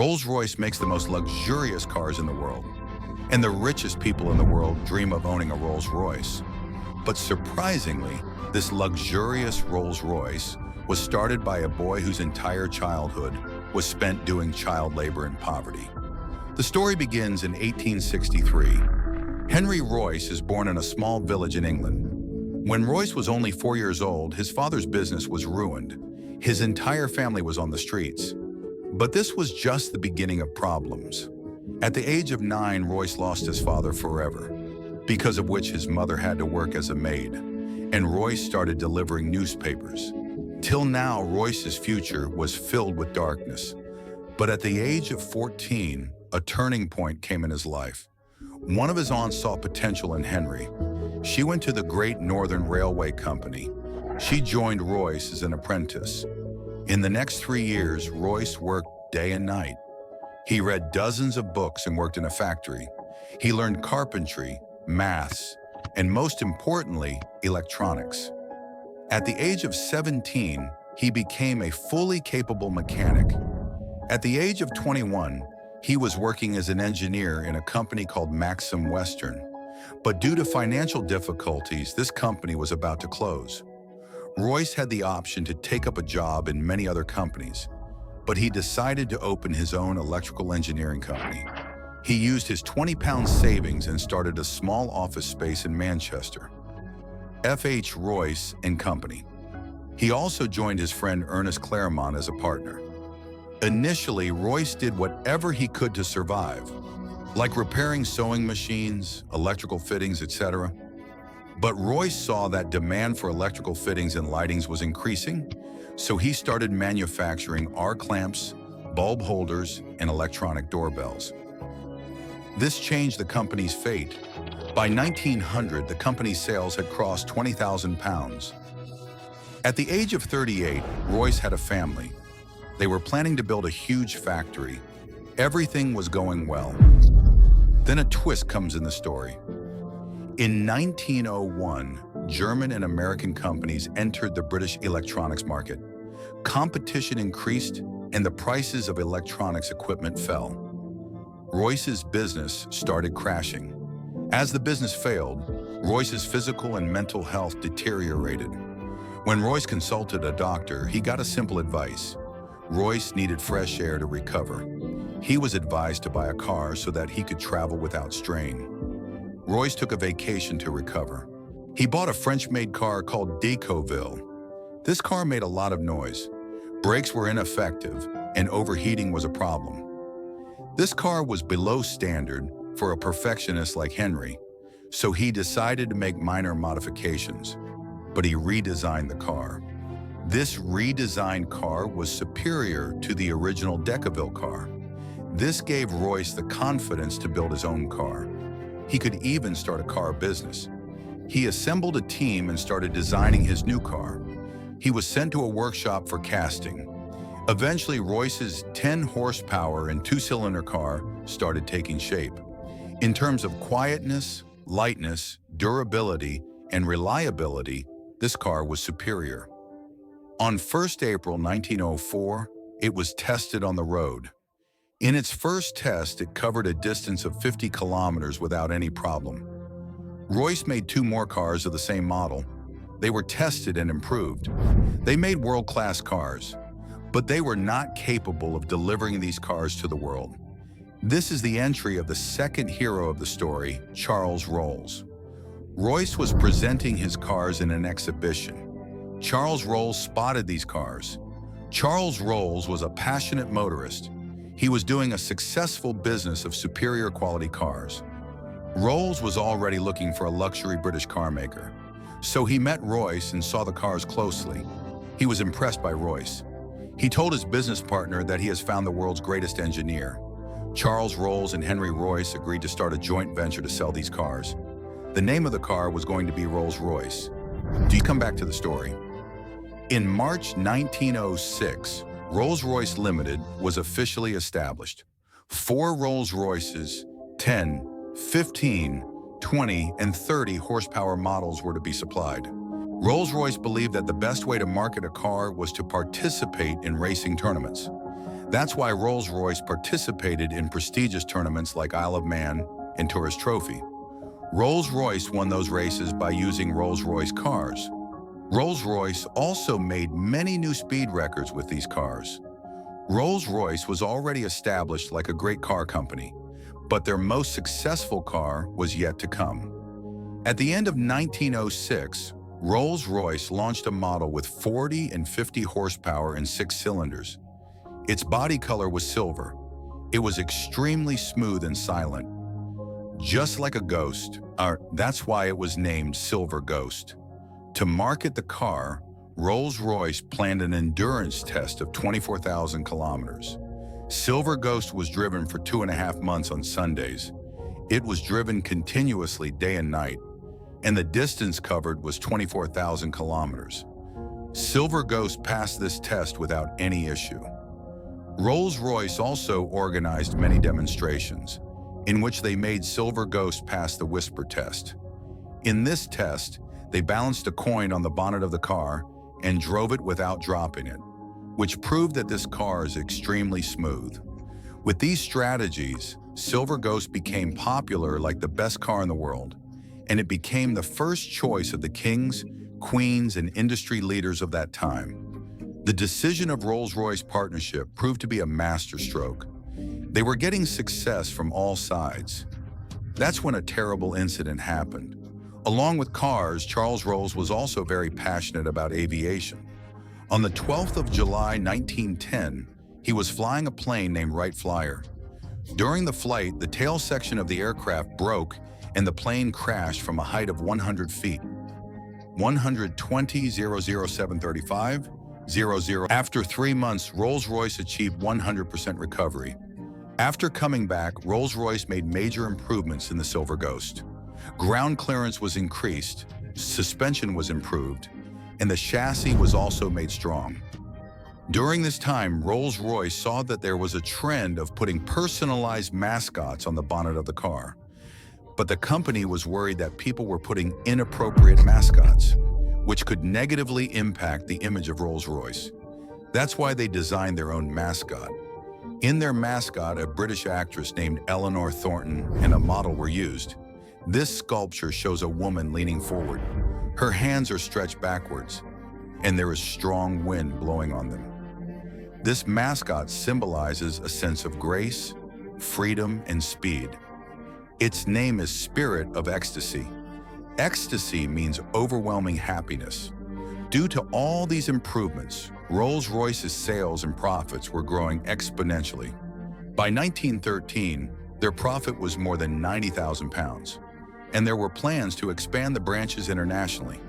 Rolls-Royce makes the most luxurious cars in the world, and the richest people in the world dream of owning a Rolls-Royce. But surprisingly, this luxurious Rolls-Royce was started by a boy whose entire childhood was spent doing child labor and poverty. The story begins in 1863. Henry Royce is born in a small village in England. When Royce was only 4 years old, his father's business was ruined. His entire family was on the streets. But this was just the beginning of problems. At the age of 9, Royce lost his father forever, because of which his mother had to work as a maid, and Royce started delivering newspapers. Till now, Royce's future was filled with darkness. But at the age of 14, a turning point came in his life. One of his aunts saw potential in Henry. She went to the Great Northern Railway Company. She joined Royce as an apprentice. In the next 3 years, Royce worked day and night. He read dozens of books and worked in a factory. He learned carpentry, maths, and most importantly, electronics. At the age of 17, he became a fully capable mechanic. At the age of 21, he was working as an engineer in a company called Maxim Western. But due to financial difficulties, this company was about to close. Royce had the option to take up a job in many other companies, but he decided to open his own electrical engineering company. He used his 20-pound savings and started a small office space in Manchester. F.H. Royce and Company. He also joined his friend Ernest Claremont as a partner. Initially, Royce did whatever he could to survive, like repairing sewing machines, electrical fittings, etc. But Royce saw that demand for electrical fittings and lightings was increasing, so he started manufacturing arc lamps, bulb holders, and electronic doorbells. This changed the company's fate. By 1900, the company's sales had crossed 20,000 pounds. At the age of 38, Royce had a family. They were planning to build a huge factory. Everything was going well. Then a twist comes in the story. In 1901, German and American companies entered the British electronics market. Competition increased, and the prices of electronics equipment fell. Royce's business started crashing. As the business failed, Royce's physical and mental health deteriorated. When Royce consulted a doctor, he got a simple advice. Royce needed fresh air to recover. He was advised to buy a car so that he could travel without strain. Royce took a vacation to recover. He bought a French-made car called Decauville. This car made a lot of noise. Brakes were ineffective, and overheating was a problem. This car was below standard for a perfectionist like Henry, so he decided to make minor modifications, but he redesigned the car. This redesigned car was superior to the original Decauville car. This gave Royce the confidence to build his own car. He could even start a car business. He assembled a team and started designing his new car. He was sent to a workshop for casting. Eventually, Royce's 10 horsepower and 2-cylinder car started taking shape. In terms of quietness, lightness, durability, and reliability, this car was superior. On 1st April 1904, it was tested on the road. In its first test, it covered a distance of 50 kilometers without any problem. Royce made 2 more cars of the same model. They were tested and improved. They made world-class cars, but they were not capable of delivering these cars to the world. This is the entry of the second hero of the story, Charles Rolls. Royce was presenting his cars in an exhibition. Charles Rolls spotted these cars. Charles Rolls was a passionate motorist. He was doing a successful business of superior quality cars. Rolls was already looking for a luxury British car maker. So he met Royce and saw the cars closely. He was impressed by Royce. He told his business partner that he has found the world's greatest engineer. Charles Rolls and Henry Royce agreed to start a joint venture to sell these cars. The name of the car was going to be Rolls-Royce. Do you come back to the story? In March 1906, Rolls-Royce Limited was officially established. 4 Rolls-Royces, 10, 15, 20, and 30 horsepower models were to be supplied. Rolls-Royce believed that the best way to market a car was to participate in racing tournaments. That's why Rolls-Royce participated in prestigious tournaments like Isle of Man and Tourist Trophy. Rolls-Royce won those races by using Rolls-Royce cars. Rolls-Royce also made many new speed records with these cars. Rolls-Royce was already established like a great car company, but their most successful car was yet to come. At the end of 1906, Rolls-Royce launched a model with 40 and 50 horsepower and 6 cylinders. Its body color was silver. It was extremely smooth and silent, just like a ghost. That's why it was named Silver Ghost. To market the car, Rolls-Royce planned an endurance test of 24,000 kilometers. Silver Ghost was driven for 2.5 months on Sundays. It was driven continuously day and night, and the distance covered was 24,000 kilometers. Silver Ghost passed this test without any issue. Rolls-Royce also organized many demonstrations, in which they made Silver Ghost pass the whisper test. In this test, they balanced a coin on the bonnet of the car and drove it without dropping it, which proved that this car is extremely smooth. With these strategies, Silver Ghost became popular like the best car in the world, and it became the first choice of the kings, queens, and industry leaders of that time. The decision of Rolls-Royce partnership proved to be a masterstroke. They were getting success from all sides. That's when a terrible incident happened. Along with cars, Charles Rolls was also very passionate about aviation. On the 12th of July, 1910, he was flying a plane named Wright Flyer. During the flight, the tail section of the aircraft broke and the plane crashed from a height of 100 feet. 120 00735 00. After 3 months, Rolls-Royce achieved 100% recovery. After coming back, Rolls-Royce made major improvements in the Silver Ghost. Ground clearance was increased, suspension was improved, and the chassis was also made strong. During this time, Rolls-Royce saw that there was a trend of putting personalized mascots on the bonnet of the car. But the company was worried that people were putting inappropriate mascots, which could negatively impact the image of Rolls-Royce. That's why they designed their own mascot. In their mascot, a British actress named Eleanor Thornton and a model were used. This sculpture shows a woman leaning forward. Her hands are stretched backwards, and there is strong wind blowing on them. This mascot symbolizes a sense of grace, freedom, and speed. Its name is Spirit of Ecstasy. Ecstasy means overwhelming happiness. Due to all these improvements, Rolls-Royce's sales and profits were growing exponentially. By 1913, their profit was more than £90,000, and there were plans to expand the branches internationally.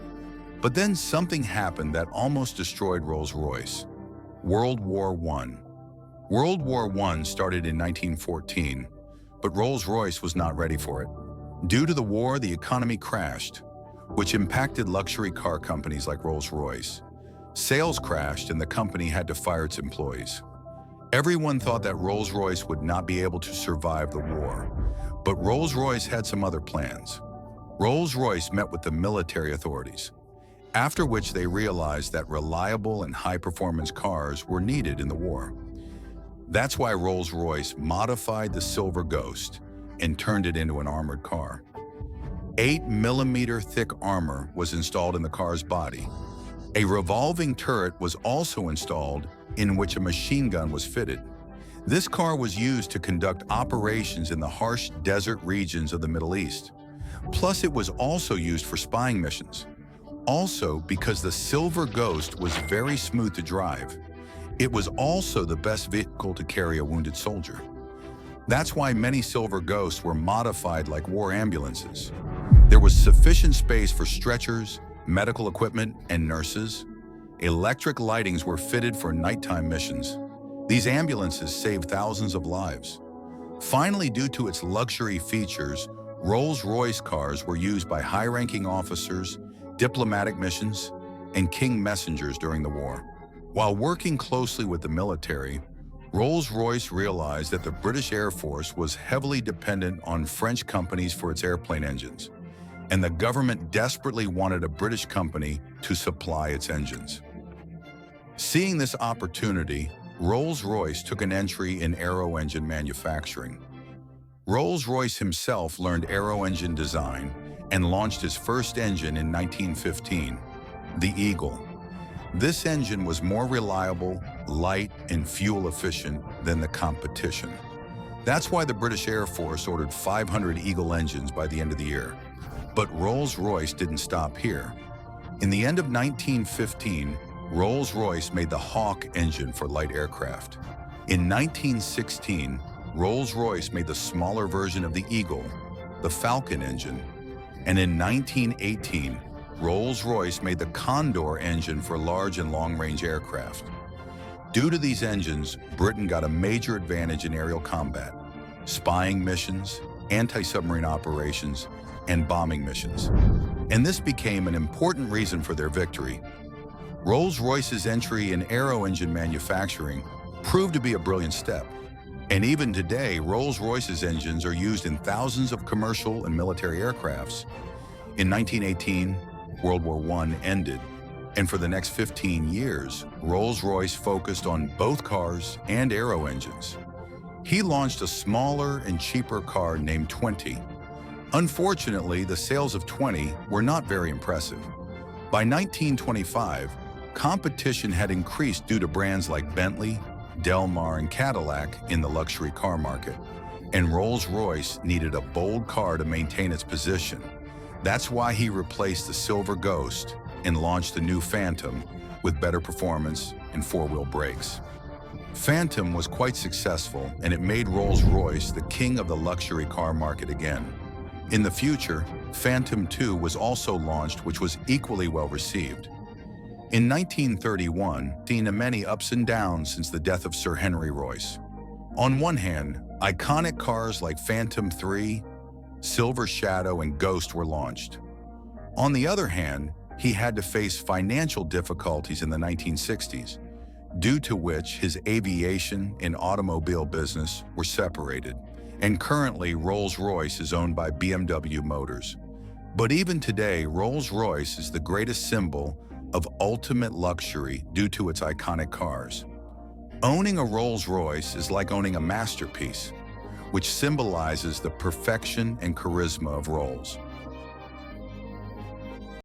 But then something happened that almost destroyed Rolls-Royce. World War I. World War I started in 1914, but Rolls-Royce was not ready for it. Due to the war, the economy crashed, which impacted luxury car companies like Rolls-Royce. Sales crashed and the company had to fire its employees. Everyone thought that Rolls-Royce would not be able to survive the war, but Rolls-Royce had some other plans. Rolls-Royce met with the military authorities, after which they realized that reliable and high-performance cars were needed in the war. That's why Rolls-Royce modified the Silver Ghost and turned it into an armored car. 8mm thick armor was installed in the car's body. A revolving turret was also installed in which a machine gun was fitted. This car was used to conduct operations in the harsh desert regions of the Middle East. Plus, it was also used for spying missions. Also, because the Silver Ghost was very smooth to drive, it was also the best vehicle to carry a wounded soldier. That's why many Silver Ghosts were modified like war ambulances. There was sufficient space for stretchers, medical equipment, and nurses. Electric lightings were fitted for nighttime missions. These ambulances saved thousands of lives. Finally, due to its luxury features, Rolls-Royce cars were used by high-ranking officers, diplomatic missions, and king messengers during the war. While working closely with the military, Rolls-Royce realized that the British Air Force was heavily dependent on French companies for its airplane engines, and the government desperately wanted a British company to supply its engines. Seeing this opportunity, Rolls-Royce took an entry in aero engine manufacturing. Rolls-Royce himself learned aero engine design and launched his first engine in 1915, the Eagle. This engine was more reliable, light, and fuel efficient than the competition. That's why the British Air Force ordered 500 Eagle engines by the end of the year. But Rolls-Royce didn't stop here. In the end of 1915, Rolls-Royce made the Hawk engine for light aircraft. In 1916, Rolls-Royce made the smaller version of the Eagle, the Falcon engine. And in 1918, Rolls-Royce made the Condor engine for large and long-range aircraft. Due to these engines, Britain got a major advantage in aerial combat, spying missions, anti-submarine operations, and bombing missions. And this became an important reason for their victory. Rolls-Royce's entry in aero engine manufacturing proved to be a brilliant step. And even today, Rolls-Royce's engines are used in thousands of commercial and military aircrafts. In 1918, World War I ended, and for the next 15 years, Rolls-Royce focused on both cars and aero engines. He launched a smaller and cheaper car named 20. Unfortunately, the sales of 20 were not very impressive. By 1925, competition had increased due to brands like Bentley, Del Mar, and Cadillac in the luxury car market, and Rolls-Royce needed a bold car to maintain its position. That's why he replaced the Silver Ghost and launched the new Phantom with better performance and four-wheel brakes. Phantom was quite successful, and it made Rolls-Royce the king of the luxury car market again. In the future, Phantom 2 was also launched, which was equally well received. In 1931, seen many ups and downs since the death of Sir Henry Royce. On one hand, iconic cars like Phantom 3, Silver Shadow, and Ghost were launched. On the other hand, he had to face financial difficulties in the 1960s, due to which his aviation and automobile business were separated, and currently Rolls-Royce is owned by BMW Motors. But even today, Rolls-Royce is the greatest symbol of ultimate luxury due to its iconic cars. Owning a Rolls-Royce is like owning a masterpiece, which symbolizes the perfection and charisma of Rolls.